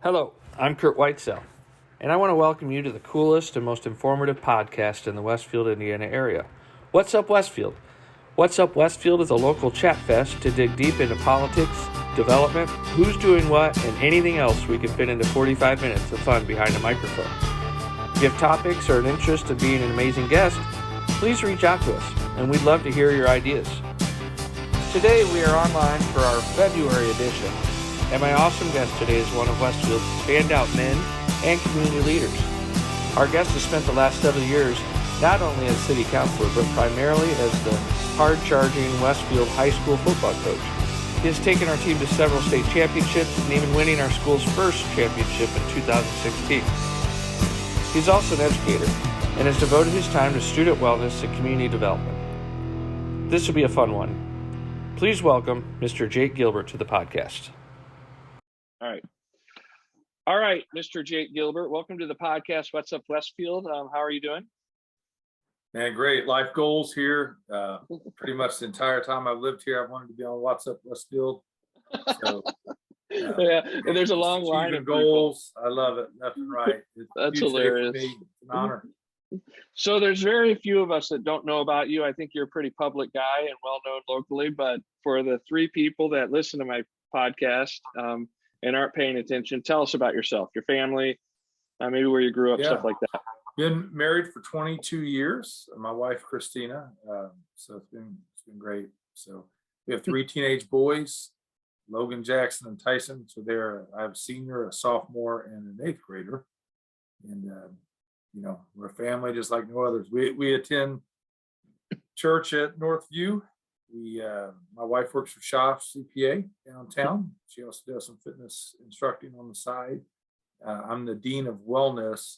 Hello, I'm Curt Whitesell, and I want to welcome you to the coolest and most informative podcast in the Westfield, Indiana area. What's Up Westfield? What's Up Westfield is a local chat fest to dig deep into politics, development, who's doing what, and anything else we can fit into 45 minutes of fun behind a microphone. If you have topics or an interest in being an amazing guest, please reach out to us, and we'd love to hear your ideas. Today we are online for our February edition, and my awesome guest today is one of Westfield's standout men and community leaders. Our guest has spent the last several years not only as city councilor, but primarily as the hard-charging Westfield high school football coach. He has taken our team to several state championships and even winning our school's first championship in 2016. He's also an educator and has devoted his time to student wellness and community development. This will be a fun one. Please welcome Mr. Jake Gilbert to the podcast. All right, Mr. Jake Gilbert, welcome to the podcast. What's Up Westfield? How are you doing? Man, great. Life goals here. Pretty much the entire time I've lived here, I've wanted to be on What's Up Westfield. So, yeah, and there's a long line of goals. People. I love it. Left and right. That's hilarious. It's an honor. So there's very few of us that don't know about you. I think you're a pretty public guy and well known locally. But for the three people that listen to my podcast and aren't paying attention, tell us about yourself, your family, maybe where you grew up, stuff like that. Been married for 22 years. My wife, Christina. So it's been great. So we have three teenage boys, Logan, Jackson, and Tyson. So I have a senior, a sophomore, and an eighth grader. And, we're a family just like no others. We attend church at Northview. My wife works for Shaw CPA downtown. She also does some fitness instructing on the side. I'm the Dean of Wellness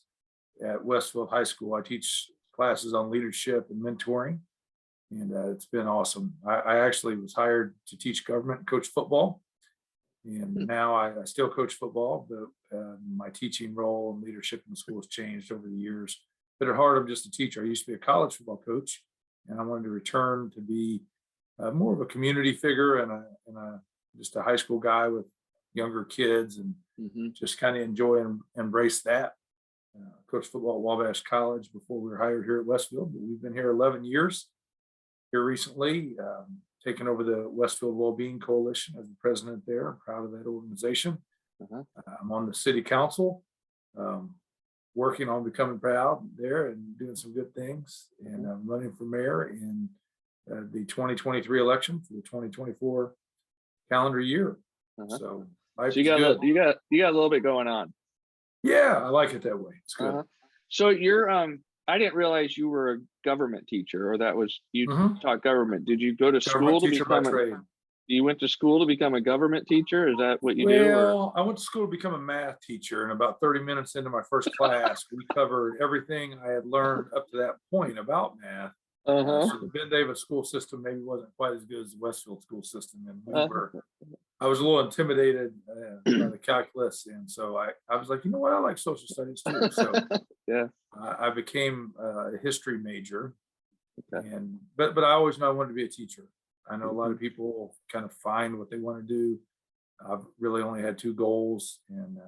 at Westfield High School. I teach classes on leadership and mentoring, and it's been awesome. I actually was hired to teach government and coach football, and now I still coach football, but my teaching role and leadership in the school has changed over the years. But at heart, I'm just a teacher. I used to be a college football coach, and I wanted to return to be more of a community figure and just a high school guy with younger kids, and just kind of enjoy and embrace that. Coached football at Wabash College before we were hired here at Westfield, but we've been here 11 years. Here recently, taken over the Westfield Wellbeing Coalition as the president there. I'm proud of that organization. I'm on the city council, working on becoming proud there and doing some good things. And I'm running for mayor in the 2023 election for the 2024 calendar year. So you got a little bit going on. Yeah, I like it that way. It's good. So you're I didn't realize you were a government teacher, or that was you taught government. Did you go to school to become you went to school to become a government teacher? Is that what you do? Well, I went to school to become a math teacher, and about 30 minutes into my first class, we covered everything I had learned up to that point about math. So the Ben Davis school system maybe wasn't quite as good as the Westfield school system, and I was a little intimidated by the calculus, and so I was like, you know what, I like social studies too. So I became a history major, but I always knew I wanted to be a teacher. I know a lot of people kind of find what they want to do. I've really only had two goals, and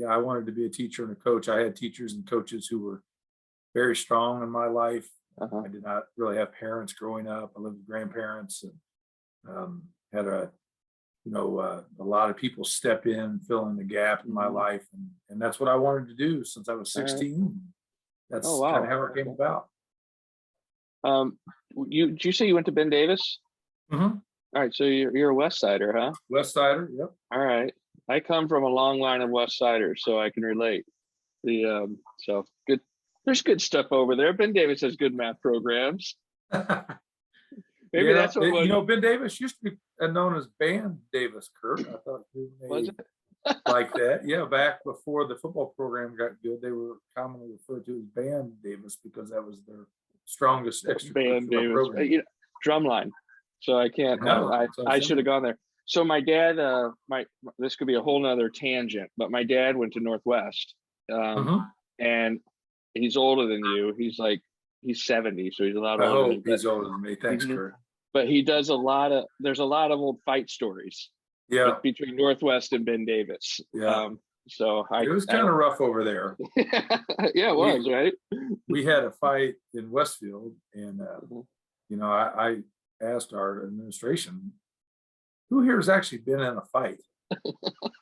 I wanted to be a teacher and a coach. I had teachers and coaches who were very strong in my life. I did not really have parents growing up. I lived with grandparents, and had a lot of people step in, fill in the gap in my life, and that's what I wanted to do since I was 16. That's kind of how it came about. Did you say you went to Ben Davis? All right, so you're a West Sider, huh? West Sider, yep. All right, I come from a long line of West Siders, so I can relate. So good. There's good stuff over there. Ben Davis has good math programs. Maybe that's what Ben Davis used to be known as Band Davis, Curt. I thought was it like that? Yeah, back before the football program got good, they were commonly referred to as Band Davis because that was their strongest extracurricular program. Drumline. So I can't. I should have gone there. So my dad, this could be a whole nother tangent, but my dad went to Northwest, and he's older than you. He's 70, so he's a lot older. He's older than me. Thanks, Curt. But he does there's a lot of old fight stories. Yeah. Between Northwest and Ben Davis. Yeah. So it was kind of rough over there. Yeah, it was, right? We had a fight in Westfield, and I asked our administration, who here has actually been in a fight?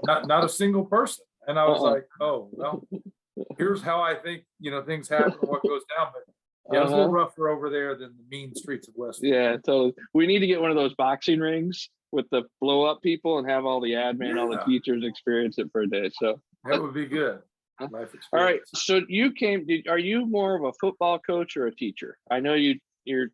Not a single person. And I was like, oh, well, here's how I think, things happen, what goes down. But yeah, it was a little rougher over there than the mean streets of Westfield. Yeah, totally. We need to get one of those boxing rings with the blow up people and have all the admin, all the teachers experience it for a day. So that would be good. Life experience. All right. So you are you more of a football coach or a teacher? I know you're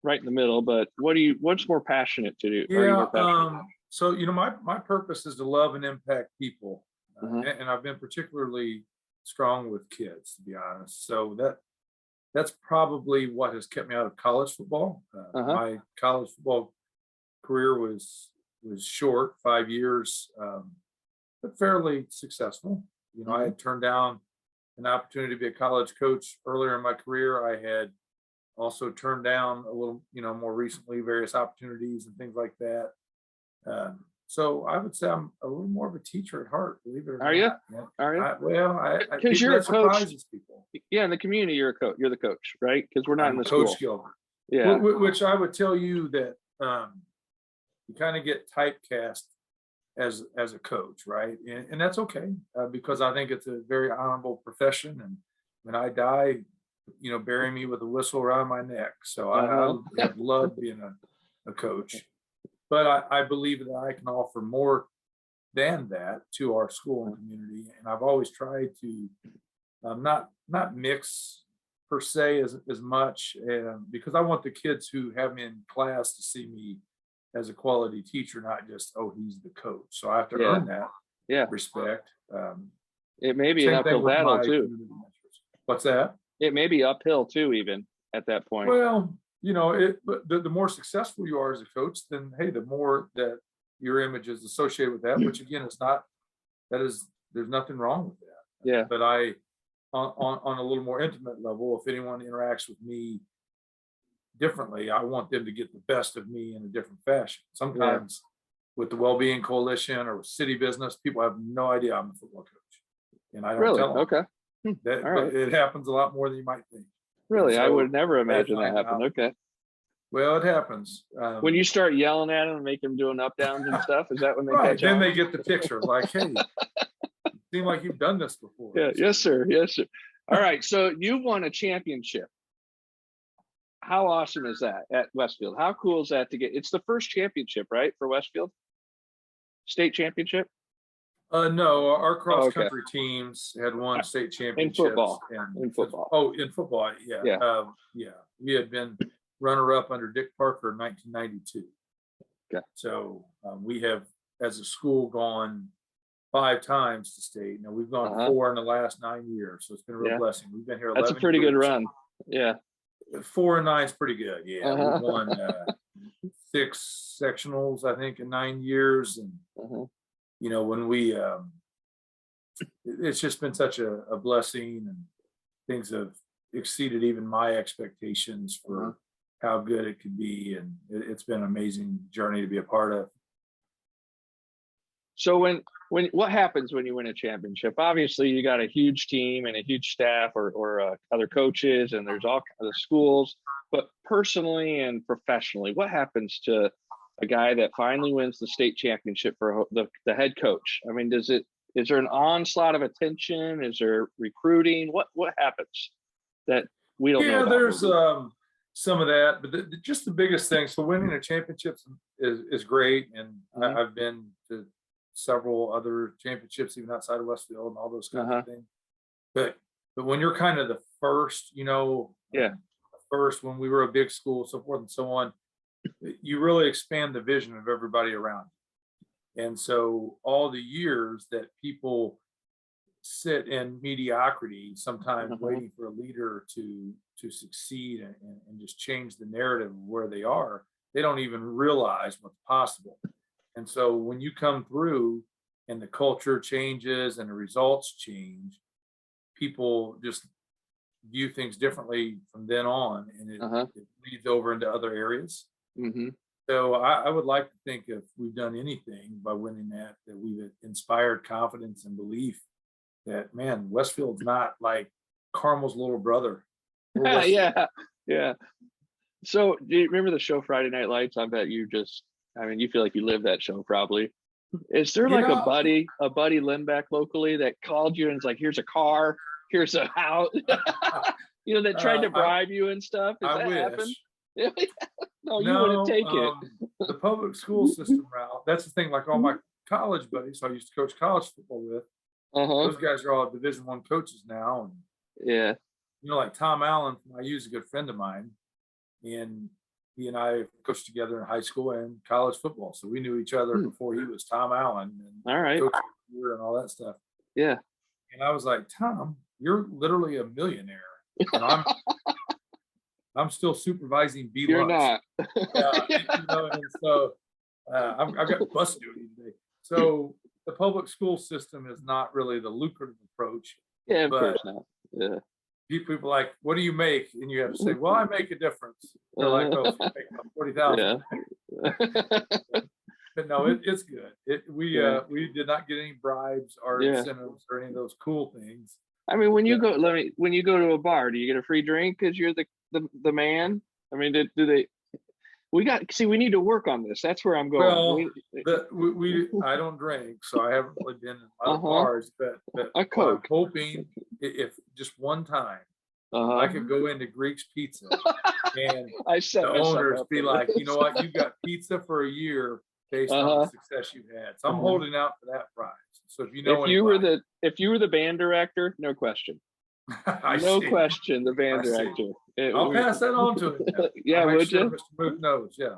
right in the middle, but what's more passionate to do? Yeah. So, my purpose is to love and impact people. And I've been particularly strong with kids, to be honest. So that's probably what has kept me out of college football. My college football career was short, 5 years, but fairly successful. I had turned down an opportunity to be a college coach earlier in my career. I had also turned down a little, more recently, various opportunities and things like that. So I would say I'm a little more of a teacher at heart, believe it or not. Are you? Yeah. Are you? Because you're a coach. People. Yeah, in the community, you're a coach. You're the coach, right? Because we're not in the Coach school. Gilbert. Yeah. Which I would tell you that you kind of get typecast as a coach, right? And that's okay, because I think it's a very honorable profession. And when I die, bury me with a whistle around my neck. So I have loved being a coach. But I believe that I can offer more than that to our school and community. And I've always tried to not mix per se as much, because I want the kids who have me in class to see me as a quality teacher, not just, oh, he's the coach. So I have to earn that respect. It may be an uphill battle too. What's that? It may be uphill too, even at that point. Well, the more successful you are as a coach, then hey, the more that your image is associated with that, which again there's nothing wrong with that. Yeah. But on a little more intimate level, if anyone interacts with me differently, I want them to get the best of me in a different fashion. Sometimes with the Wellbeing Coalition or with city business, people have no idea I'm a football coach. And I don't tell them. Okay. But it happens a lot more than you might think. Really? So I would never imagine that happened. Okay. Well, it happens. When you start yelling at them and make them doing up downs and stuff, is that when they catch then on? They get the picture like, hey, you seem like you've done this before. Yeah. Yes, sir. Yes, sir. All right. So you won a championship. How awesome is that at Westfield? How cool is that to get? It's the first championship, right, for Westfield? State championship? No, our cross country teams had won state championships. In football. In football. In football, yeah. We had been runner-up under Dick Parker in 1992. Okay. So we have, as a school, gone 5 times to state. Now we've gone 4 in the last 9 years, so it's been a real blessing. We've been here 11 That's a pretty good run. Yeah. 4 and 9 is pretty good. Yeah, we've won 6 sectionals, I think, in 9 years, and when we, it's just been such a blessing, and things have exceeded even my expectations for how good it could be, and it's been an amazing journey to be a part of. So when what happens when you win a championship? Obviously, you got a huge team and a huge staff, or other coaches, and there's all kinds of schools. But personally and professionally, what happens to a guy that finally wins the state championship for the head coach? I mean, is there an onslaught of attention? Is there recruiting? What happens that we don't know? Yeah, there's some of that, but just the biggest thing. So winning a championship is great, and I've been to several other championships even outside of Westfield and all those kinds of things. But when you're kind of the first, first when we were a big school, so forth and so on, you really expand the vision of everybody around you. And so all the years that people sit in mediocrity, sometimes waiting for a leader to succeed and just change the narrative of where they are, they don't even realize what's possible. And so when you come through and the culture changes and the results change, people just view things differently from then on, and it leads over into other areas. So I would like to think if we've done anything by winning that we've inspired confidence and belief that, man, Westfield's not like Carmel's little brother. We're Westfield. Yeah. So do you remember the show Friday Night Lights? I bet you you feel like you live that show probably. Is there like Yeah. a buddy Lindback locally that called you and it's like, here's a car, here's a house, that tried to bribe you and stuff? Does that happen? No, you wouldn't take it. The public school system route, that's the thing, like all my college buddies I used to coach college football with, those guys are all Division I coaches now. And like Tom Allen from IU is a good friend of mine, and he and I coached together in high school and college football, so we knew each other before he was Tom Allen and all right, and all that stuff. Yeah. And I was like, Tom, you're literally a millionaire, and I'm still supervising B. You're not. And so I've got bus duty today. So the public school system is not really the lucrative approach. Yeah, of course not. Yeah. People are like, what do you make? And you have to say, well, I make a difference. They're like, oh, you make about 40,000. Yeah. But no, it's good. We did not get any bribes or incentives or any of those cool things. I mean, when you go to a bar, do you get a free drink because you're the man? I mean, do they? We need to work on this. That's where I'm going. Well, I don't drink, so I haven't really been in a lot of bars. But a Coke. I'm hoping if just one time I could go into Greek's Pizza and the owners be like, you know what, you've got pizza for a year based on the success you've had. So I'm holding out for that prize. So if you were the band director, no question. Question, the band director. I'll pass that on to him. Yeah, would you? Mr. Mook knows, yeah.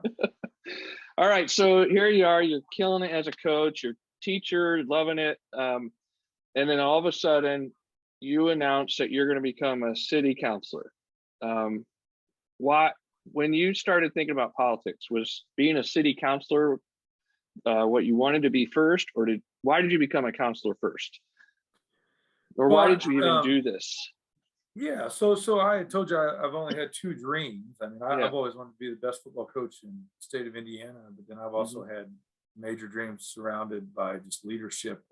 All right, so here you are. You're killing it as a coach. You're a teacher, loving it. And then all of a sudden, you announce that you're going to become a city councilor. When you started thinking about politics, was being a city councilor what you wanted to be first, or why did you become a councilor first? Or why did you even do this? Yeah, so I had told you I've only had two dreams. I mean, I've always wanted to be the best football coach in the state of Indiana, but then I've also had major dreams surrounded by just leadership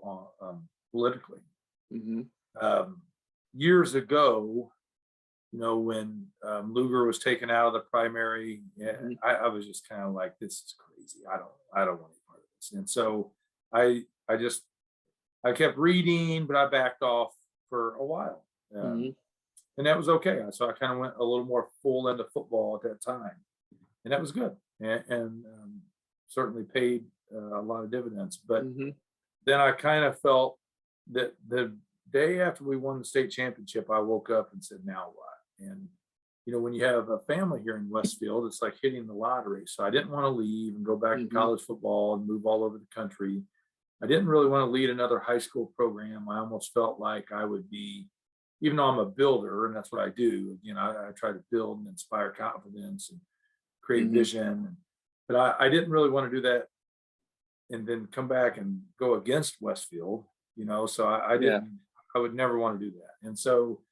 politically. Years ago, when Lugar was taken out of the primary, I was just kind of like, this is crazy. I don't want to be part of this. And so I kept reading, but I backed off for a while. And that was okay. So I kind of went a little more full into football at that time. And that was good. And certainly paid a lot of dividends. But then I kind of felt that the day after we won the state championship, I woke up and said, now what? And, when you have a family here in Westfield, it's like hitting the lottery. So I didn't want to leave and go back to college football and move all over the country. I didn't really want to lead another high school program. I almost felt like I would be, even though I'm a builder and that's what I do, I try to build and inspire confidence and create vision. But I didn't really want to do that and then come back and go against Westfield, so I didn't, I would never want to do that. And so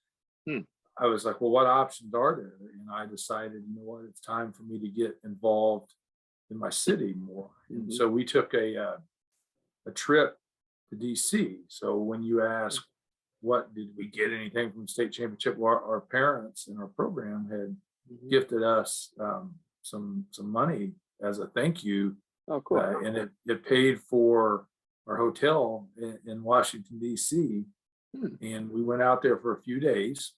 I was like, well, what options are there? And I decided, it's time for me to get involved in my city more. And so we took a trip to DC. So when you ask, what did we get anything from the state championship? Well, our parents in our program had gifted us some money as a thank you. Oh, cool. And it paid for our hotel in Washington, DC. And we went out there for a few days,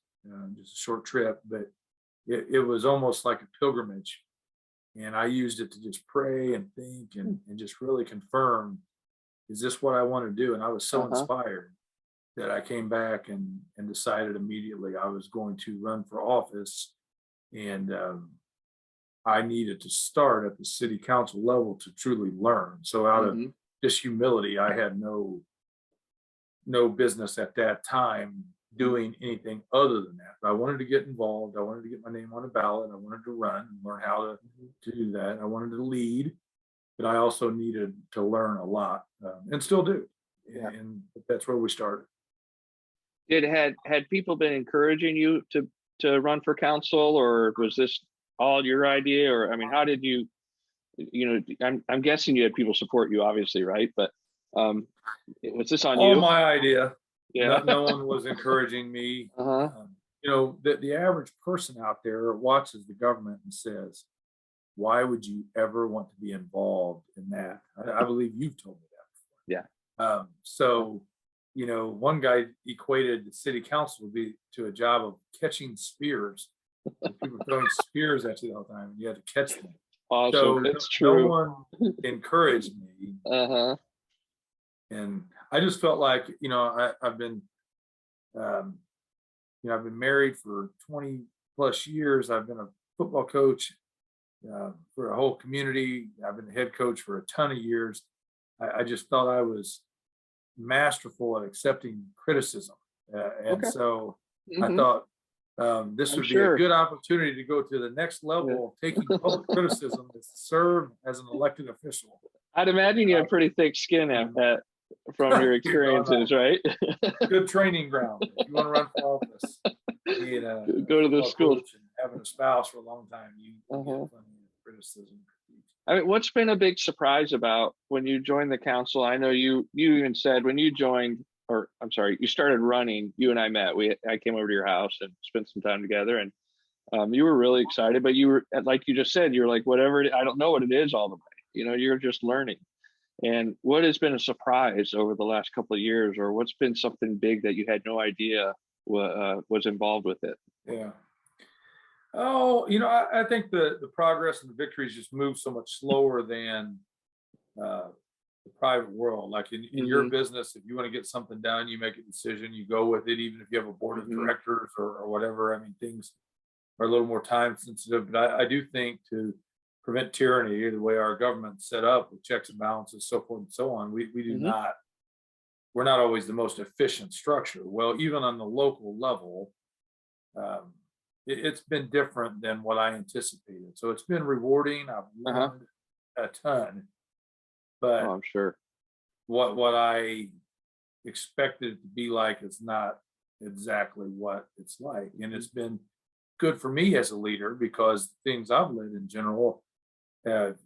just a short trip, but it was almost like a pilgrimage. And I used it to just pray and think and just really confirm, is this what I want to do? And I was so inspired that I came back and decided immediately I was going to run for office. And I needed to start at the city council level to truly learn. So out of just humility, I had no business at that time doing anything other than that. But I wanted to get involved. I wanted to get my name on a ballot. I wanted to run and learn how to do that. I wanted to lead, but I also needed to learn a lot and still do. And that's where we started. Had people been encouraging you to run for council, or was this all your idea? Or, I mean, how did you, I'm guessing you had people support you, obviously, right? But was this on All you? my idea. Yeah. No one was encouraging me. Uh-huh. The average person out there watches the government and says, why would you ever want to be involved in that? I believe you've told me that Yeah. before. One guy equated the city council to a job of catching spears. People throwing spears at you all the time, and you had to catch them. Awesome. So That's no true. one encouraged me. Uh-huh. And I just felt like, I've been married for 20 plus years. I've been a football coach for a whole community. I've been the head coach for a ton of years. I just thought I was masterful at accepting criticism. And so I thought this would be a good opportunity to go to the next level of taking public criticism to serve as an elected official. I'd imagine you have pretty thick skin at that from your experiences, right? Good training ground. If you want to run for office, go to the school. And having a spouse for a long time, you get plenty of criticism. I mean, what's been a big surprise about when you joined the council? I know you even said when you joined, or I'm sorry, you started running, you and I met. I came over to your house and spent some time together, and you were really excited, but you were, like you just said, you're like, whatever, I don't know what it is all the way. You're just learning. And what has been a surprise over the last couple of years, or what's been something big that you had no idea was involved with it? Yeah. Oh, I think the progress and the victories just move so much slower than the private world. Like in your business, if you want to get something done, you make a decision, you go with it, even if you have a board of directors or whatever. I mean, things are a little more time sensitive, but I do think to prevent tyranny, the way our government's set up with checks and balances, so forth and so on, we do not, we're not always the most efficient structure. Well, even on the local level, it's been different than what I anticipated. So it's been rewarding. I've learned a ton, but I'm sure what I expected it to be like is not exactly what it's like. And it's been good for me as a leader because the things I've led in general have,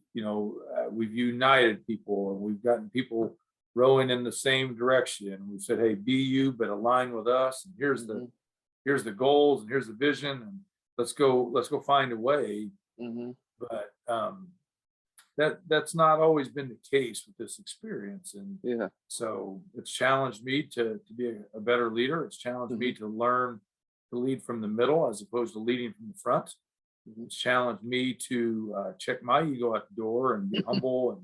we've united people and we've gotten people rowing in the same direction. We've said, hey, be you, but align with us. And here's the goals and here's the vision, and let's go find a way. But that's not always been the case with this experience. And so it's challenged me to be a better leader. It's challenged me to learn to lead from the middle as opposed to leading from the front. It's challenged me to check my ego at the door and be humble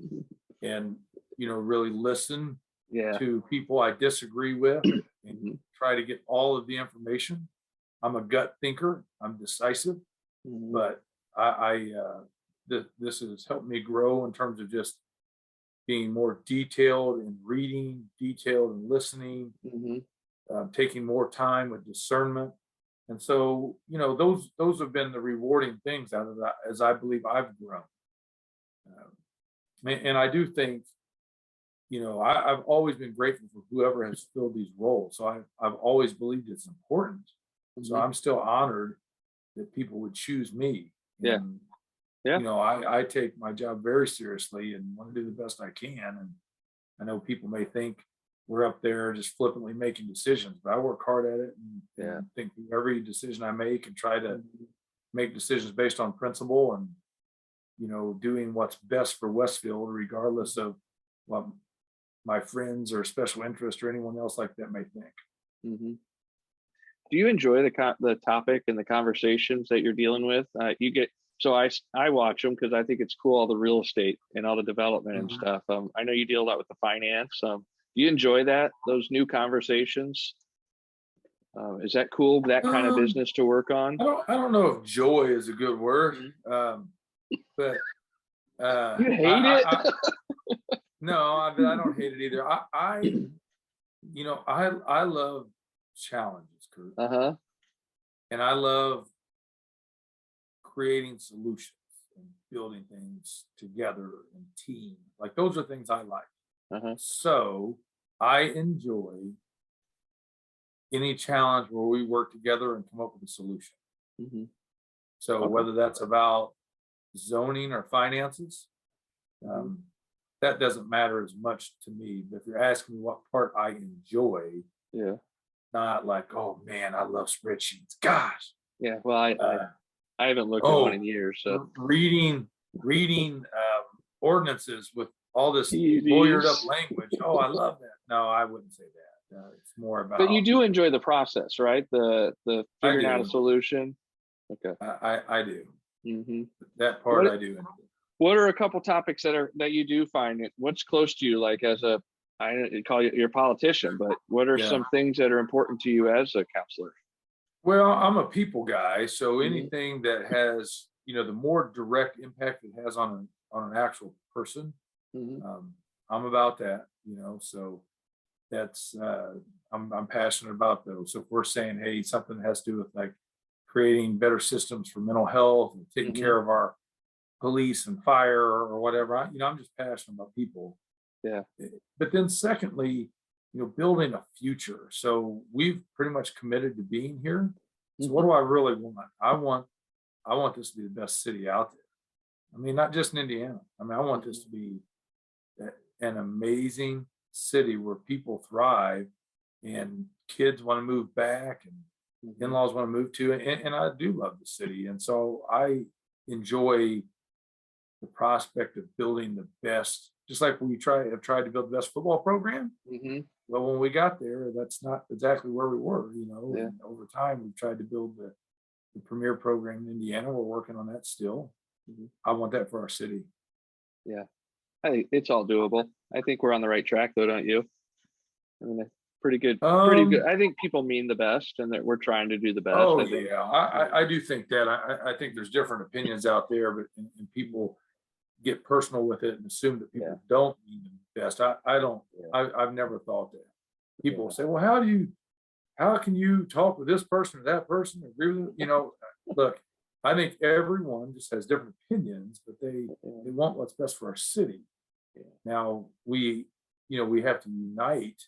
and really listen to people I disagree with and try to get all of the information. I'm a gut thinker. I'm decisive, but this has helped me grow in terms of just being more detailed in reading, detailed in listening, taking more time with discernment. And so, those have been the rewarding things out of that, as I believe I've grown. And I do think, I've always been grateful for whoever has filled these roles. So I've always believed it's important. So I'm still honored that people would choose me. And, I take my job very seriously and want to do the best I can. And I know people may think we're up there just flippantly making decisions, but I work hard at it and think every decision I make and try to make decisions based on principle and, doing what's best for Westfield, regardless of what my friends or special interest or anyone else like that may think. Do you enjoy the topic and the conversations that you're dealing with? I watch them because I think it's cool, all the real estate and all the development and stuff. I know you deal a lot with the finance. Do you enjoy those new conversations? Is that cool, that kind of business to work on? I don't know if joy is a good word, but you hate it? No, I don't hate it either. I love challenges, Curt. And I love creating solutions and building things together in team. Like those are things I like. So I enjoy any challenge where we work together and come up with a solution. So whether that's about zoning or finances, That doesn't matter as much to me. But if you're asking me what part I enjoy, Yeah. not like, oh man, I love spreadsheets. Gosh. Yeah. Well, I haven't looked at one in years. So reading ordinances with all this TVs. lawyered up language. Oh, I love that. No, I wouldn't say that. It's more about. But you do enjoy the process, right? The figuring out a do. solution. Okay. I do. Mm-hmm. That part What- I do. What are a couple topics that you do find it? What's close to you, like as a, I don't call you your politician, but what are Yeah. some things that are important to you as a counselor? Well, I'm a people guy, so Mhm. anything that has, the more direct impact it has on an actual person, Mm-hmm. I'm about that. So that's I'm passionate about those. So if we're saying, hey, something has to do with like creating better systems for mental health and taking Mhm. care of our police and fire or whatever, I'm just passionate about people. Yeah. But then secondly, building a future. So we've pretty much committed to being here. So what do I really want? I want this to be the best city out there. I mean, not just in Indiana. I mean, I want this to be an amazing city where people thrive and kids want to move back and in-laws want to move to. And I do love the city. And so I enjoy the prospect of building the best, just like we have tried to build the best football program. Mm-hmm. Well, when we got there, that's not exactly where we were, Yeah. And over time, we've tried to build the premier program in Indiana. We're working on that still. Mhm. I want that for our city. Yeah. I think it's all doable. I think we're on the right track, though, don't you? I mean, pretty good. Pretty good. I think people mean the best, and that we're trying to do the best. Oh I think. yeah, I do think that. I think there's different opinions out there, but and people get personal with it and assume that people don't mean the best. I don't. Yeah. I've never thought that. People say, well, how can you talk with this person or that person? Agree with look, I think everyone just has different opinions, but they want what's best for our city. Yeah. Now we have to unite,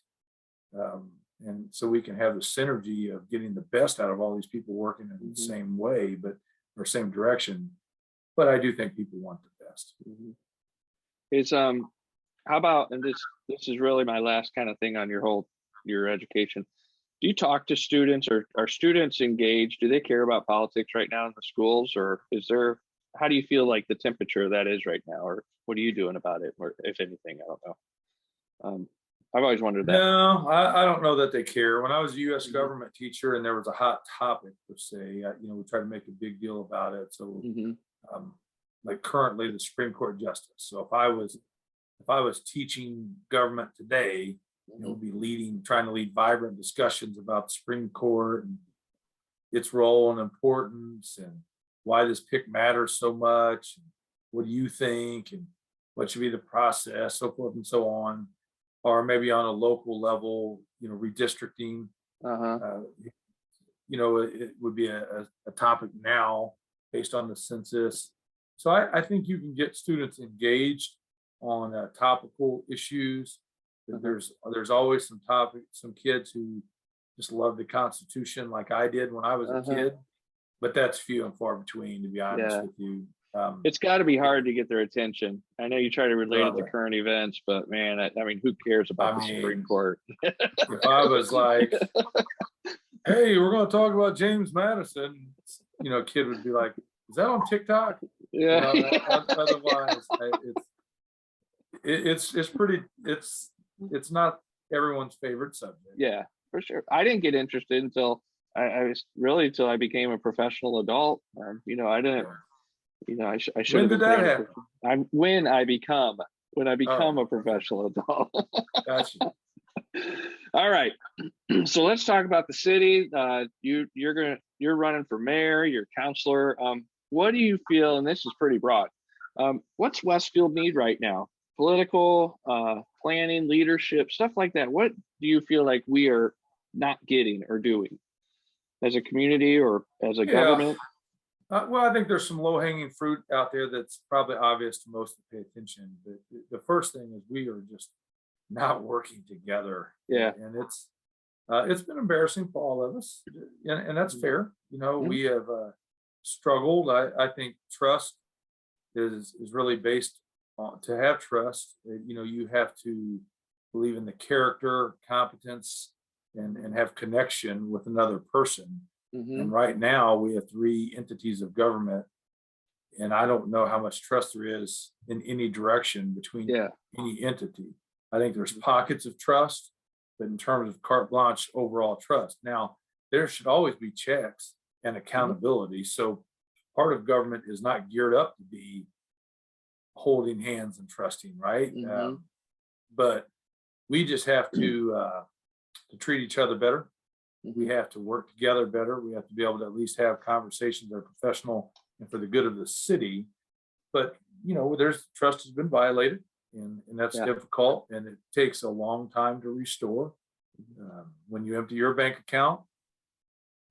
and so we can have the synergy of getting the best out of all these people working in the same way, or same direction. But I do think people want the best. Mm-hmm. It's how about, and this is really my last kind of thing on your education. Do you talk to students, or are students engaged? Do they care about politics right now in the schools, or how do you feel like the temperature of that is right now, or what are you doing about it, or if anything? I don't know. I've always wondered that. No, I don't know that they care. When I was a U.S. government teacher and there was a hot topic per se, we tried to make a big deal about it. So, like currently the Supreme Court justice. So if I was teaching government today, be trying to lead vibrant discussions about the Supreme Court and its role and importance and why this pick matters so much. And what do you think? And what should be the process, so forth and so on. Or maybe on a local level, redistricting. It would be a topic now based on the census. So I think you can get students engaged on topical issues. There's always some kids who just love the Constitution like I did when I was a kid, but that's few and far between, to be honest with you. It's got to be hard to get their attention. I know you try to relate it to current events, but man, I mean, who cares about the Supreme Court? If I was like, hey, we're going to talk about James Madison, a kid would be like, is that on TikTok? Yeah. Otherwise, it's not everyone's favorite subject. Yeah, for sure. I didn't get interested until until I became a professional adult. I didn't. I should. When did that happen? When I become a professional adult. Gotcha. All right. So let's talk about the city. You're running for mayor, you're counselor. What do you feel, and this is pretty broad, what's Westfield need right now? Political, planning, leadership, stuff like that. What do you feel like we are not getting or doing as a community or as a government? Well, I think there's some low-hanging fruit out there that's probably obvious to most to pay attention. But the first thing is we are just not working together. Yeah. And it's been embarrassing for all of us. And that's fair. We have struggled. I think trust is really based to have trust, you have to believe in the character, competence, and have connection with another person. Hmm. And right now we have three entities of government, and I don't know how much trust there is in any direction between Yeah. any entity. I think there's pockets of trust, but in terms of carte blanche overall trust, now there should always be checks and accountability. So part of government is not geared up to be holding hands and trusting, right? Hmm. But we just have to treat each other better. We have to work together better. We have to be able to at least have conversations that are professional and for the good of the city. But there's trust has been violated, and that's Yeah. difficult, and it takes a long time to restore. When you empty your bank account,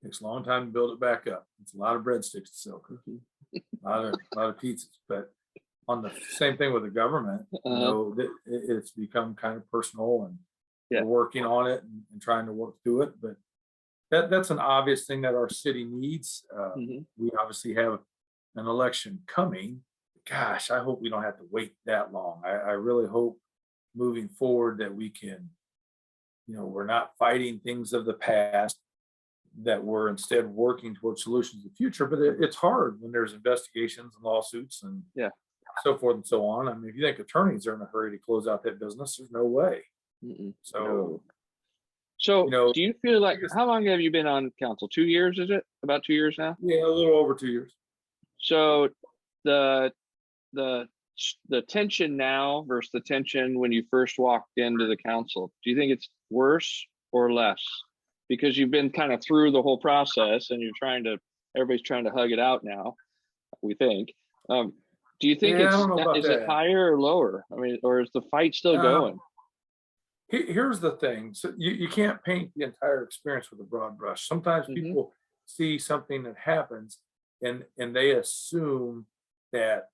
it takes a long time to build it back up. It's a lot of breadsticks to sell, a lot of pizzas. But on the same thing with the government, it's become kind of personal, and Yeah. we're working on it and trying to work through it. But that's an obvious thing that our city needs. We obviously have an election coming. Gosh, I hope we don't have to wait that long. I really hope moving forward that we can, we're not fighting things of the past, that we're instead working towards solutions of the future. But it's hard when there's investigations and lawsuits and Yeah. so forth and so on. I mean, if you think attorneys are in a hurry to close out that business, there's no way. So, So do you feel like, how long have you been on council? 2 years, is it? About 2 years now? yeah, a little over 2 years. So the the tension now versus the tension when you first walked into the council, do you think it's worse or less? Because you've been kind of through the whole process and everybody's trying to hug it out now, we think. Do you think I don't know about is it that. higher or lower? I mean, or is the fight still going? Here's the thing. So you can't paint the entire experience with a broad brush. Sometimes people see something that happens and they assume that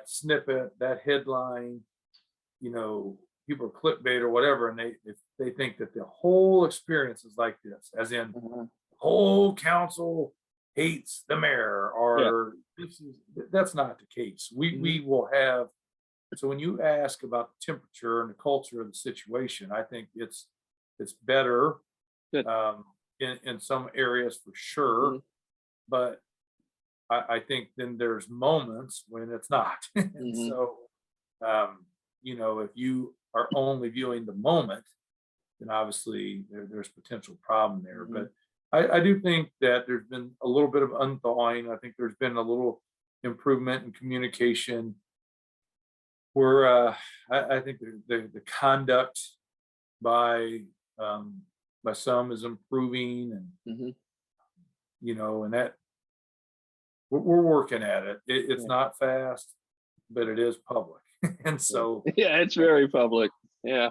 snippet, that headline, people are clickbait or whatever, and they think that the whole experience is like this, as in the whole council hates the mayor, or that's not the case. We will have. So when you ask about the temperature and the culture of the situation, I think it's better in some areas for sure, but I think then there's moments when it's not. And so, if you are only viewing the moment, then obviously there's potential problem there. But I do think that there's been a little bit of unthawing. I think there's been a little improvement in communication where I think the conduct by some is improving, and and that we're working at it. It's not fast, but it is public. And so it's very public. Yeah,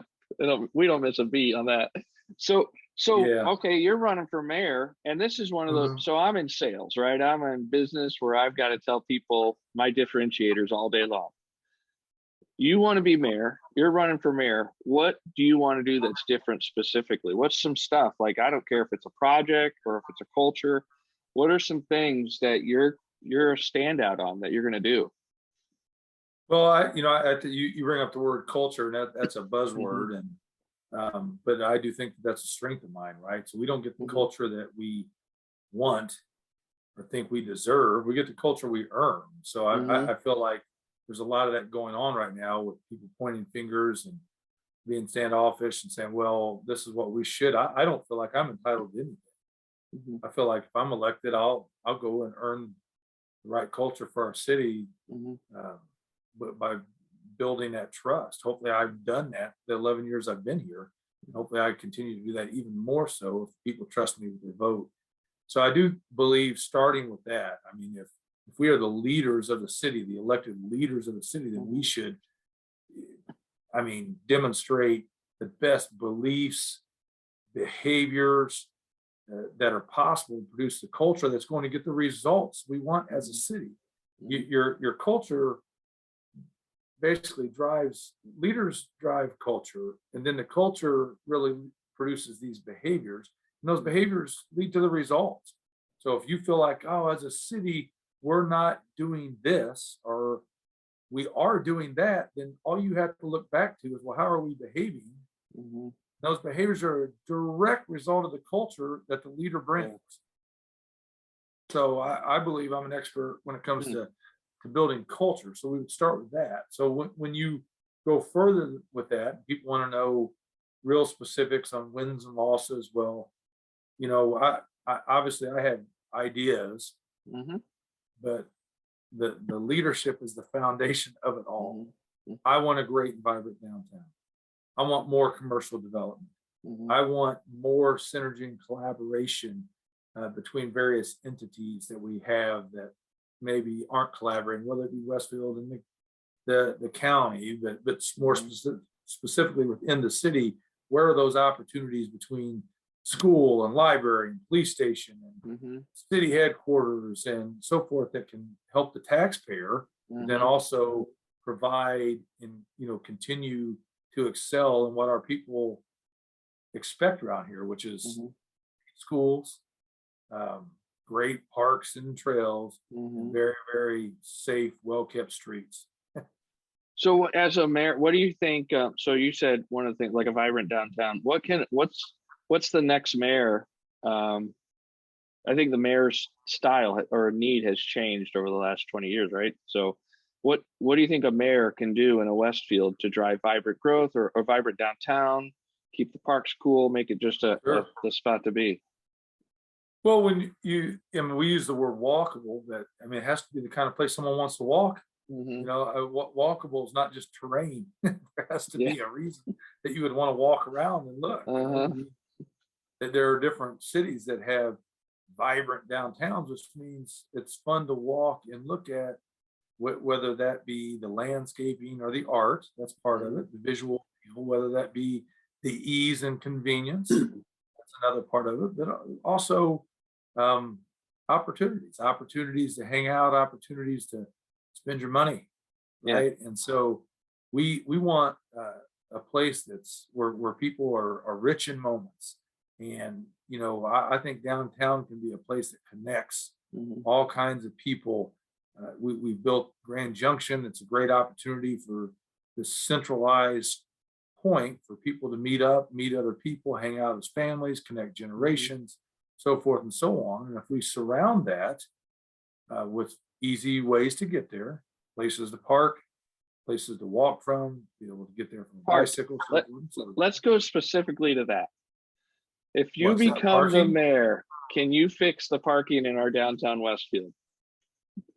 we don't miss a beat on that. So okay, you're running for mayor, and this is one of those. So I'm in sales, right? I'm in business where I've got to tell people my differentiators all day long. You want to be mayor, you're running for mayor. What do you want to do that's different specifically? What's some stuff, like, I don't care if it's a project or if it's a culture, what are some things that you're a standout on that you're going to do? Well, you bring up the word culture, and that's a buzzword, and but I do think that's a strength of mine, right? So we don't get the culture that we want or think we deserve. We get the culture we earn. So I feel like there's a lot of that going on right now, with people pointing fingers and being standoffish and saying, well, this is what we should. I don't feel like I'm entitled to anything. I feel like if I'm elected, I'll go and earn the right culture for our city, but by building that trust. Hopefully I've done that the 11 years I've been here. And hopefully I continue to do that even more so if people trust me with their vote. So I do believe, starting with that, I mean, if we are the leaders of the city, the elected leaders of the city, then we should, demonstrate the best beliefs, behaviors that are possible to produce the culture that's going to get the results we want as a city. Your culture basically leaders drive culture, and then the culture really produces these behaviors, and those behaviors lead to the results. So if you feel like, oh, as a city, we're not doing this, or we are doing that, then all you have to look back to is, well, how are we behaving? Mm-hmm. Those behaviors are a direct result of the culture that the leader brings. So I believe I'm an expert when it comes to building culture. So we would start with that. So when you go further with that, people want to know real specifics on wins and losses. Well, I obviously I have ideas, Mm-hmm. but the leadership is the foundation of it all. Mm-hmm. I want a great and vibrant downtown. I want more commercial development. Mm-hmm. I want more synergy and collaboration between various entities that we have that maybe aren't collaborating, whether it be Westfield and the county, but more specifically within the city. Where are those opportunities between school and library and police station and city headquarters and so forth that can help the taxpayer, and then also provide and continue to excel in what our people expect around here, which is schools, great parks and trails, and very, very safe, well-kept streets. So as a mayor, what do you think? So you said one of the things, like a vibrant downtown. What's the next mayor? I think the mayor's style or need has changed over the last 20 years, right? So what do you think a mayor can do in a Westfield to drive vibrant growth or vibrant downtown, keep the parks cool, make it just the spot to be? Well, when we use the word walkable, but it has to be the kind of place someone wants to walk. Walkable is not just terrain. There has to be a reason that you would want to walk around and look. That there are different cities that have vibrant downtowns, which means it's fun to walk and look at, whether that be the landscaping or the art. That's part of it. The visual, whether that be the ease and convenience. That's another part of it. But also opportunities to hang out, opportunities to spend your money, right? And so we want a place that's where people are rich in moments. And I think downtown can be a place that connects all kinds of people. We built Grand Junction. It's a great opportunity for this centralized point for people to meet up, meet other people, hang out as families, connect generations, so forth and so on. And if we surround that with easy ways to get there, places to park, places to walk from, be able to get there from a bicycle. Let's go specifically to that. If you become the mayor, can you fix the parking in our downtown Westfield?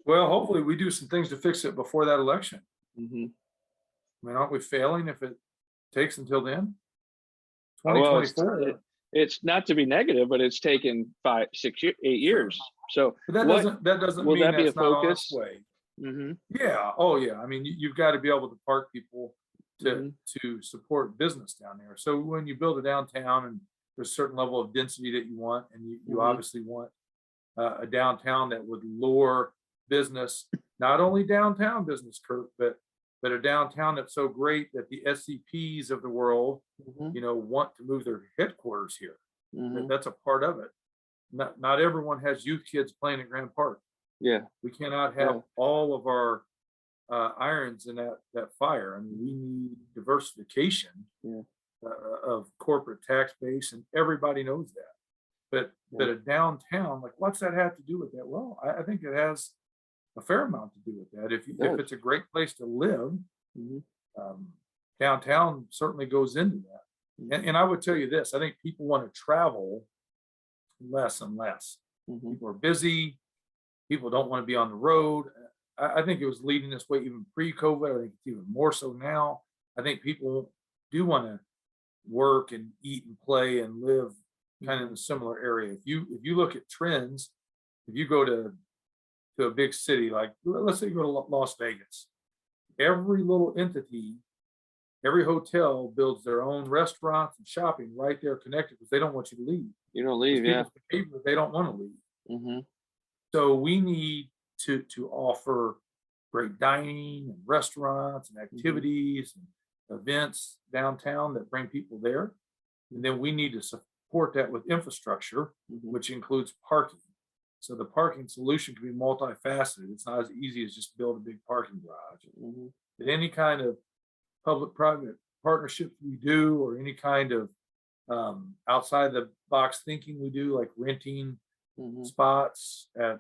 Well, hopefully we do some things to fix it before that election. Aren't we failing if it takes until then? 2024. It's not to be negative, but it's taken 5, 6, 8 years. So but that doesn't will mean that be that's a not focus? On its way. Yeah. Oh yeah. You've got to be able to park people to support business down there. So when you build a downtown and there's a certain level of density that you want, and you obviously want a downtown that would lure business, not only downtown business, Curt, but a downtown that's so great that the SCPs of the world, want to move their headquarters here. That's a part of it. Not everyone has youth kids playing at Grand Park. Yeah, we cannot have all of our irons in that fire. We need diversification of corporate tax base, and everybody knows that. But a downtown, like, what's that have to do with that? Well, I think it has a fair amount to do with that. If it's a great place to live, downtown certainly goes into that. And I would tell you this: I think people want to travel less and less. People are busy. People don't want to be on the road. I think it was leading this way even pre-COVID. I think it's even more so now. I think people do want to work and eat and play and live kind of in a similar area. If you look at trends, if you go to a big city, like let's say you go to Las Vegas, every little entity, every hotel builds their own restaurants and shopping right there connected, because they don't want you to leave. You don't leave, yeah. They don't want to leave. So we need to offer great dining and restaurants and activities and events downtown that bring people there. And then we need to support that with infrastructure, which includes parking. So the parking solution can be multifaceted. It's not as easy as just build a big parking garage. But any kind of public-private partnerships we do, or any kind of outside the box thinking we do, like renting spots at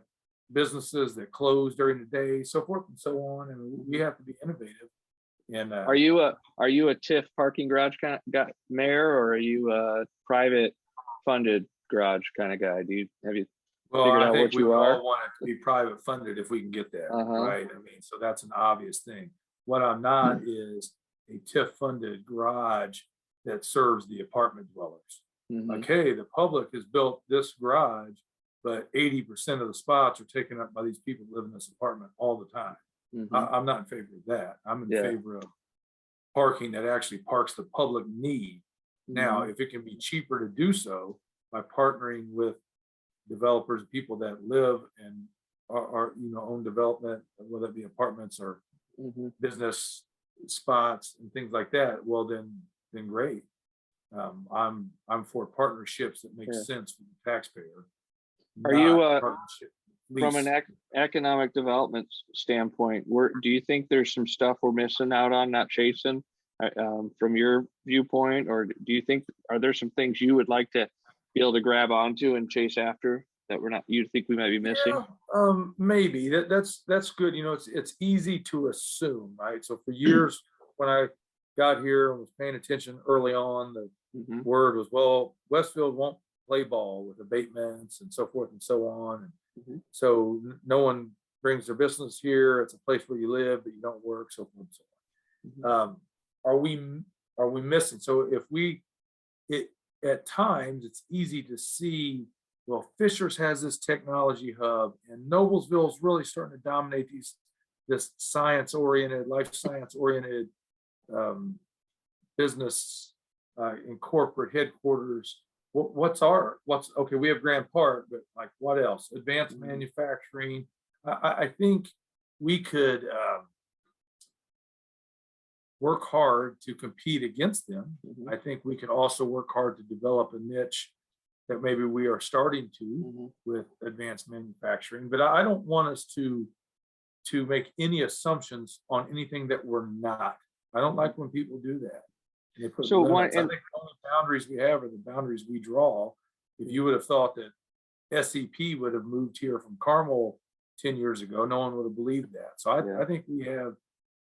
businesses that close during the day, so forth and so on. And we have to be innovative. And Are you a TIF parking garage kind of mayor, or are you a private funded garage kind of guy? Have you figured out what you are? All want it to be private funded if we can get that, right? I mean, so that's an obvious thing. What I'm not is a TIF funded garage that serves the apartment dwellers. Like, hey, the public has built this garage, but 80% of the spots are taken up by these people who live in this apartment all the time. I'm not in favor of that. I'm in favor of parking that actually parks the public need. Now, if it can be cheaper to do so by partnering with developers, people that live and are own development, whether it be apartments or business spots and things like that, well, then great. I'm for partnerships that make sense for the taxpayer. Are you from an economic development standpoint, do you think there's some stuff we're missing out on, not chasing, from your viewpoint? Or do you think, are there some things you would like to be able to grab onto and chase after that you think we might be missing? Maybe that's good. It's easy to assume, right? So for years when I got here and was paying attention early on, the word was, well, Westfield won't play ball with abatements and so forth and so on. And so no one brings their business here. It's a place where you live, but you don't work, so forth and so on. Are we missing? So at times it's easy to see, well, Fishers has this technology hub, and Noblesville is really starting to dominate this science-oriented, life science-oriented business in corporate headquarters. Okay, we have Grand Park, but like what else? Advanced manufacturing. I think we could work hard to compete against them. I think we could also work hard to develop a niche that maybe we are starting to with advanced manufacturing. But I don't want us to make any assumptions on anything that we're not. I don't like when people do that. They put limits. I think the only boundaries we have are the boundaries we draw. If you would have thought that SEP would have moved here from Carmel 10 years ago, no one would have believed that. So I think we have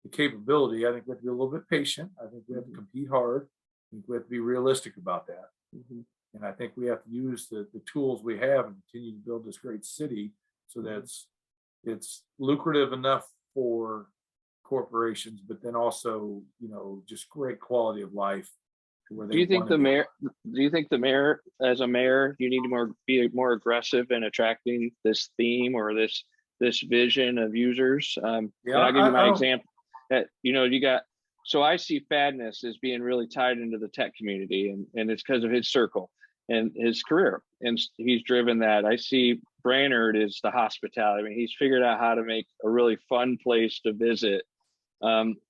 the capability. I think we have to be a little bit patient. I think we have to compete hard. I think we have to be realistic about that. And I think we have to use the tools we have and continue to build this great city so that it's lucrative enough for corporations, but then also, just great quality of life. Do you think the mayor, as a mayor, you need to be more aggressive in attracting this theme or this vision of users? I'll give you my example. That you got. So I see Fadness as being really tied into the tech community, and it's because of his circle and his career, and he's driven that. I see Brainerd is the hospitality. I mean, he's figured out how to make a really fun place to visit.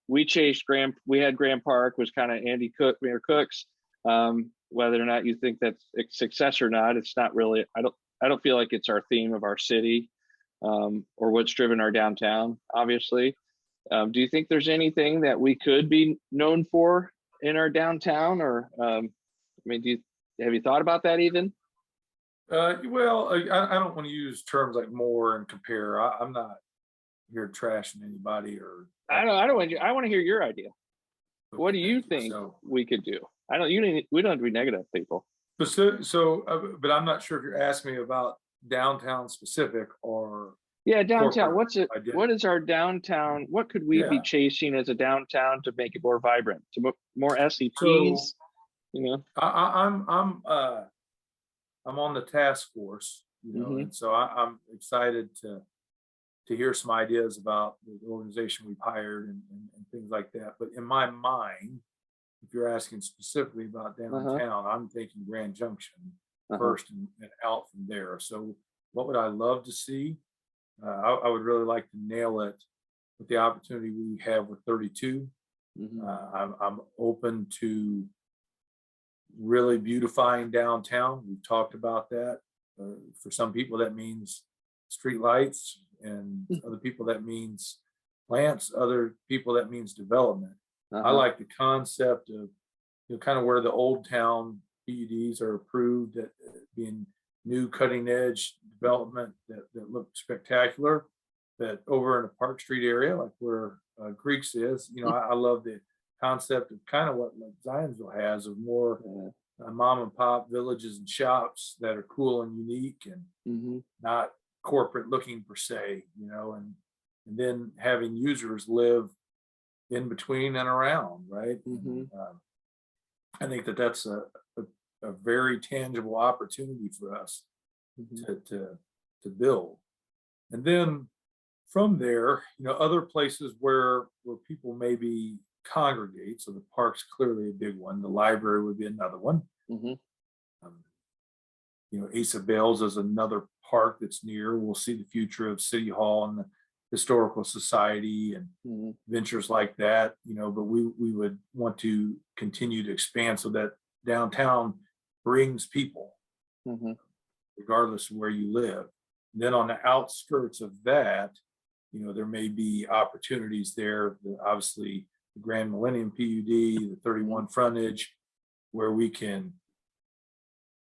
We chased we had Grand Park was kind of Mayor Cook's. Whether or not you think that's a success or not, it's not really. I don't feel like it's our theme of our city, or what's driven our downtown. Obviously, do you think there's anything that we could be known for in our downtown, or have you thought about that even? Well, I don't want to use terms like more and compare. I'm not here trashing anybody or. I don't want you. I want to hear your idea. Okay, what do you think we could do? We don't have to be negative people. But I'm not sure if you're asking me about downtown specific or. Yeah, downtown. What is our downtown? What could we be chasing as a downtown to make it more vibrant, to more SEPs? I'm on the task force, and so I'm excited to hear some ideas about the organization we've hired and things like that. But in my mind, if you're asking specifically about downtown, I'm thinking Grand Junction first and out from there. So what would I love to see? I would really like to nail it with the opportunity we have with 32. I'm open to really beautifying downtown. We've talked about that. For some people, that means street lights, and other people that means plants, other people that means development. I like the concept of, kind of where the old town PUDs are approved at being new cutting edge development that look spectacular. That over in the Park Street area, like where Greeks is, I love the concept of kind of what like Zionsville has, of more mom and pop villages and shops that are cool and unique and not corporate looking per se, and then having users live in between and around, right? I think that's a very tangible opportunity for us to build. And then from there, other places where people maybe congregate. So the park's clearly a big one. The library would be another one. Ace of Bales is another park that's near. We'll see the future of City Hall and the Historical Society and ventures like that, but we would want to continue to expand so that downtown brings people, regardless of where you live. And then on the outskirts of that, there may be opportunities there. Obviously, the Grand Millennium PUD, the 31 frontage, where we can,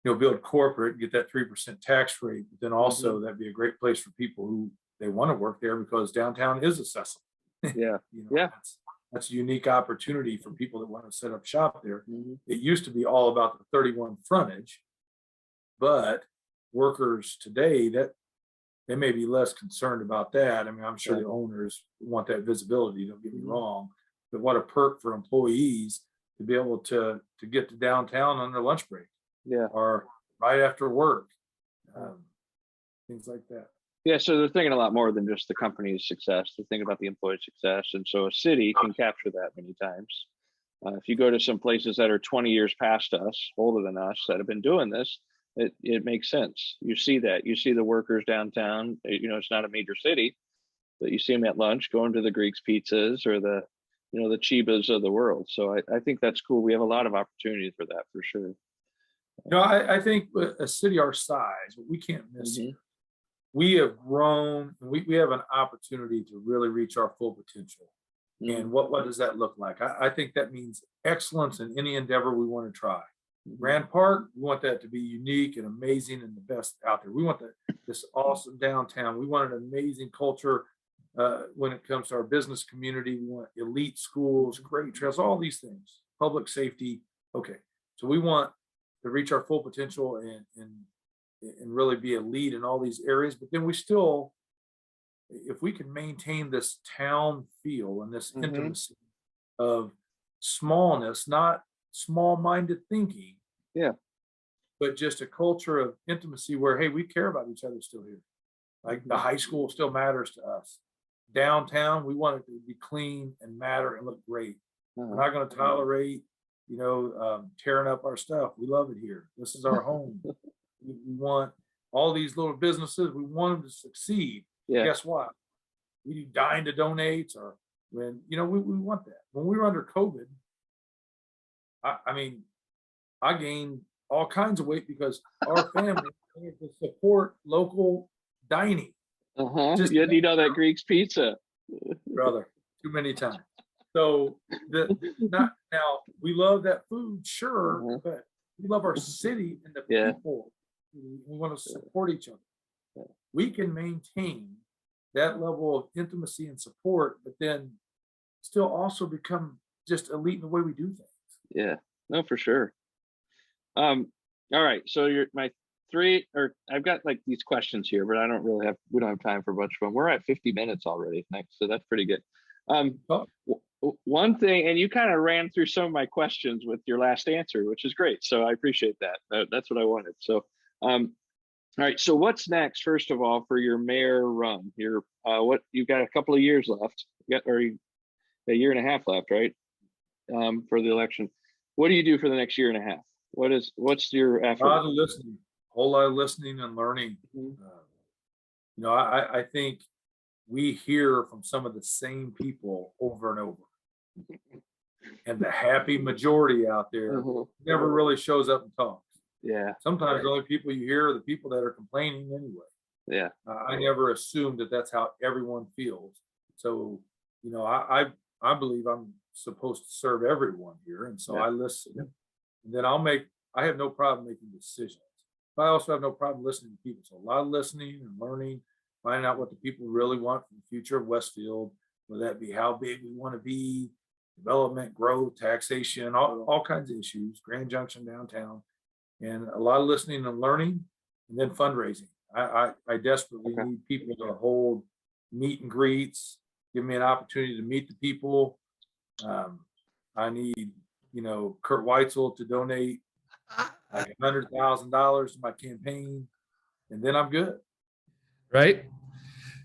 build corporate, get that 3% tax rate. But then also that'd be a great place for people who they want to work there because downtown is accessible. That's a unique opportunity for people that want to set up shop there. It used to be all about the 31 frontage, but workers today, that they may be less concerned about that. I mean, I'm sure the owners want that visibility, don't get me wrong, but what a perk for employees to be able to get to downtown on their lunch break, or right after work, things like that. Yeah, so they're thinking a lot more than just the company's success. They're thinking about the employee success. And so a city can capture that many times. If you go to some places that are 20 years past us, older than us, that have been doing this, it makes sense. You see that. You see the workers downtown. It's not a major city, but you see them at lunch going to the Greeks pizzas or the Chibas of the world. So I think that's cool. We have a lot of opportunity for that, for sure. I think a city our size, what we can't miss here, we have grown, and we have an opportunity to really reach our full potential. And what does that look like? I think that means excellence in any endeavor we want to try. Grand Park, we want that to be unique and amazing and the best out there. We want this awesome downtown. We want an amazing culture when it comes to our business community. We want elite schools, great trails, all these things, public safety. Okay, so we want to reach our full potential and really be a lead in all these areas. But then we still, if we can maintain this town feel and this intimacy of smallness, not small-minded thinking, but just a culture of intimacy where, hey, we care about each other still here. Like the high school still matters to us. Downtown, we want it to be clean and matter and look great. We're not going to tolerate, tearing up our stuff. We love it here. This is our home. We want all these little businesses, we want them to succeed. Guess what? We do dine to donates, or when, we want that. When we were under COVID, I gained all kinds of weight because our family wanted to support local dining. Just you need all that Greek's pizza, brother, too many times. So now we love that food, sure, but we love our city and the people. We want to support each other. We can maintain that level of intimacy and support, but then still also become just elite in the way we do things. Yeah, no, for sure. All right, so my three, or I've got like these questions here, but we don't have time for a bunch of them. We're at 50 minutes already, next, so that's pretty good. One thing, and you kind of ran through some of my questions with your last answer, which is great. So I appreciate that. That's what I wanted. So, all right. So what's next? First of all, for your mayor run, what you've got a couple of years left, or a year and a half left, right? For the election. What do you do for the next year and a half? What's your effort? A whole lot of listening and learning. I think we hear from some of the same people over and over. And the happy majority out there never really shows up and talks. Yeah. Sometimes the only people you hear are the people that are complaining anyway. Yeah. I never assumed that that's how everyone feels. So, you know, I believe I'm supposed to serve everyone here. And so Yeah. I listen, and then I have no problem making decisions. But I also have no problem listening to people. So a lot of listening and learning, finding out what the people really want for the future of Westfield, whether that be how big we want to be, development, growth, taxation, all kinds of issues, Grand Junction downtown, and a lot of listening and learning, and then fundraising. I desperately Okay. need people to hold meet and greets, give me an opportunity to meet the people. I need, you know, Curt Whitesell to donate like $100,000 to my campaign, and then I'm good. Right?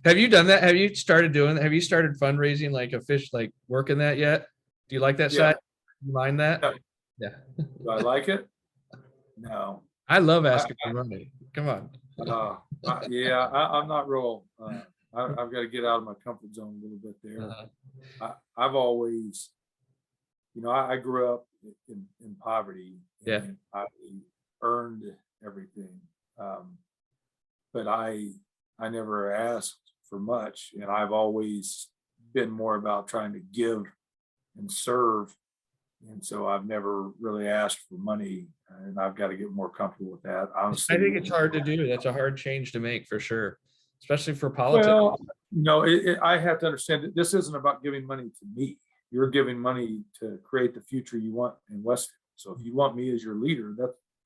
Have you done that? Have you started doing that? Have you started fundraising like like working that yet? Do you like that Yeah. side? You mind that? Yeah. Yeah. Do I like it? No. I love asking for money. Come on. I'm not real. I've got to get out of my comfort zone a little bit there. Uh-huh. I've always, you know, I grew up in poverty. Yeah. And I earned everything, but I never asked for much, and I've always been more about trying to give and serve. And so I've never really asked for money, and I've got to get more comfortable with that. Honestly, I think it's hard to do. That's a hard change to make for sure, especially for politics. well, you know, I have to understand that this isn't about giving money to me. You're giving money to create the future you want in Westfield. So if you want me as your leader,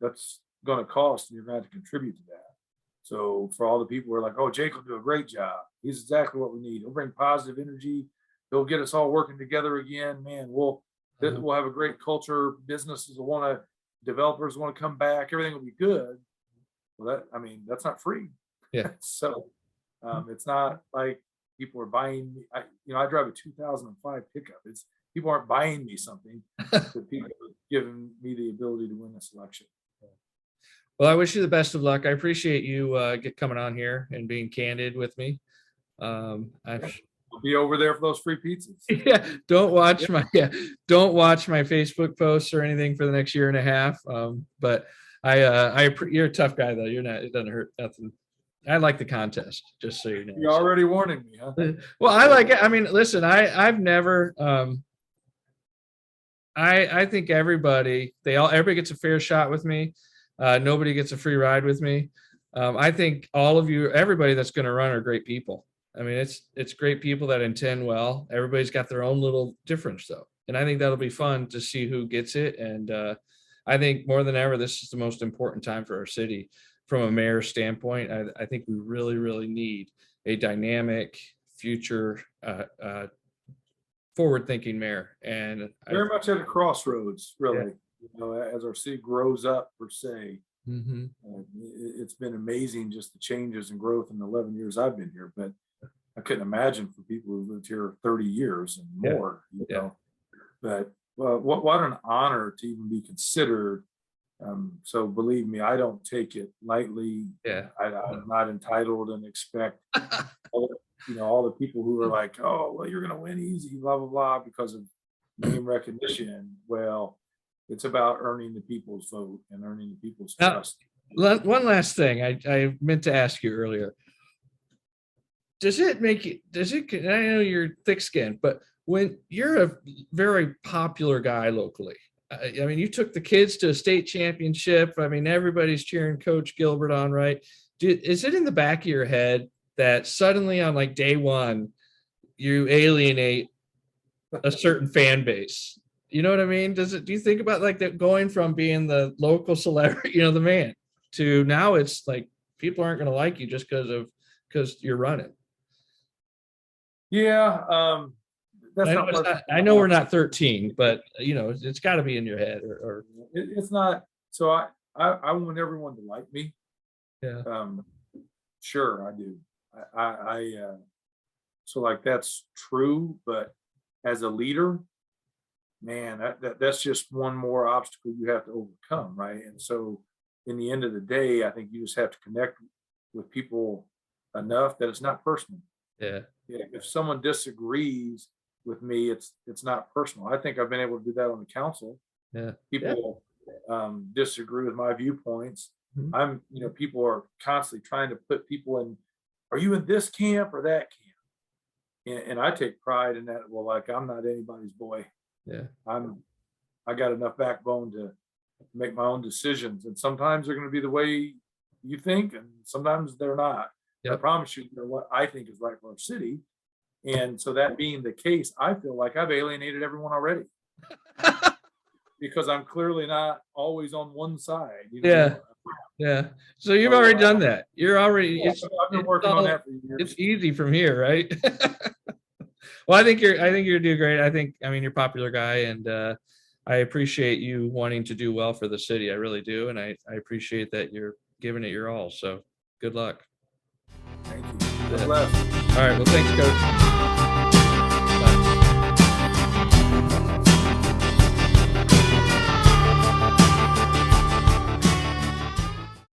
that's going to cost, and you're going to have to contribute to that. So for all the people who are like, oh, Jake will do a great job. He's exactly what we need. He'll bring positive energy. He'll get us all working together again. Man, we'll have a great culture. Businesses will want to, developers want to come back. Everything will be good. Well, that's not free. Yeah. So it's not like people are buying me. I drive a 2005 pickup. People aren't buying me something, but people are giving me the ability to win this election. Well, I wish you the best of luck. I appreciate you coming on here and being candid with me. I'll be over there for those free pizzas. Yeah, don't watch my Facebook posts or anything for the next year and a half. But you're a tough guy though. You're not. It doesn't hurt nothing. I like the contest, just so you know. You're already warning me, huh? Well, I like it. I mean, listen, I've never. I think everybody gets a fair shot with me. Nobody gets a free ride with me. I think all of you, everybody that's going to run are great people. I mean, it's great people that intend well. Everybody's got their own little difference though. And I think that'll be fun to see who gets it. And I think more than ever, this is the most important time for our city from a mayor's standpoint. I think we really, really need a dynamic future, forward-thinking mayor. And very much at a crossroads, really. Yeah. You know, as our city grows up, per se, it's been amazing just the changes and growth in the 11 years I've been here. But I couldn't imagine for people who lived here 30 years and more. You know, but what an honor to even be considered. So believe me, I don't take it lightly. Yeah, I'm not entitled and expect. All the people who are like, oh, well, you're going to win easy, blah, blah, blah, because of name recognition. Well, it's about earning the people's vote and earning the people's trust. One last thing I meant to ask you earlier. I know you're thick-skinned, but when you're a very popular guy locally, I mean, you took the kids to a state championship. I mean, everybody's cheering Coach Gilbert on, right? Is it in the back of your head that suddenly on like day one, you alienate a certain fan base? You know what I mean? Do you think about like that, going from being the local celebrity, the man, to now it's like people aren't going to like you just because you're running? Yeah. I know we're not 13, but it's got to be in your head or it's not. So I want everyone to like me. Yeah. Sure, I do. So like that's true, but as a leader, man, that's just one more obstacle you have to overcome, right? And so in the end of the day, I think you just have to connect with people enough that it's not personal. Yeah. If someone disagrees with me, it's not personal. I think I've been able to do that on the council. Yeah. People disagree with my viewpoints. People are constantly trying to put people in are you in this camp or that camp? And I take pride in that. Well, like, I'm not anybody's boy. Yeah. I got enough backbone to make my own decisions. And sometimes they're going to be the way you think, and sometimes they're not. Yep. I promise you, they're what I think is right for our city. And so that being the case, I feel like I've alienated everyone already. Because I'm clearly not always on one side. You know? Yeah. Yeah. So you've already done that. You're already, Yeah, I've been working on that for years. It's easy from here, right? Well, I think you're doing great. I mean, you're a popular guy, and I appreciate you wanting to do well for the city. I really do. And I appreciate that you're giving it your all. So good luck. Thank you. Good luck. All right. Well, thanks, Coach.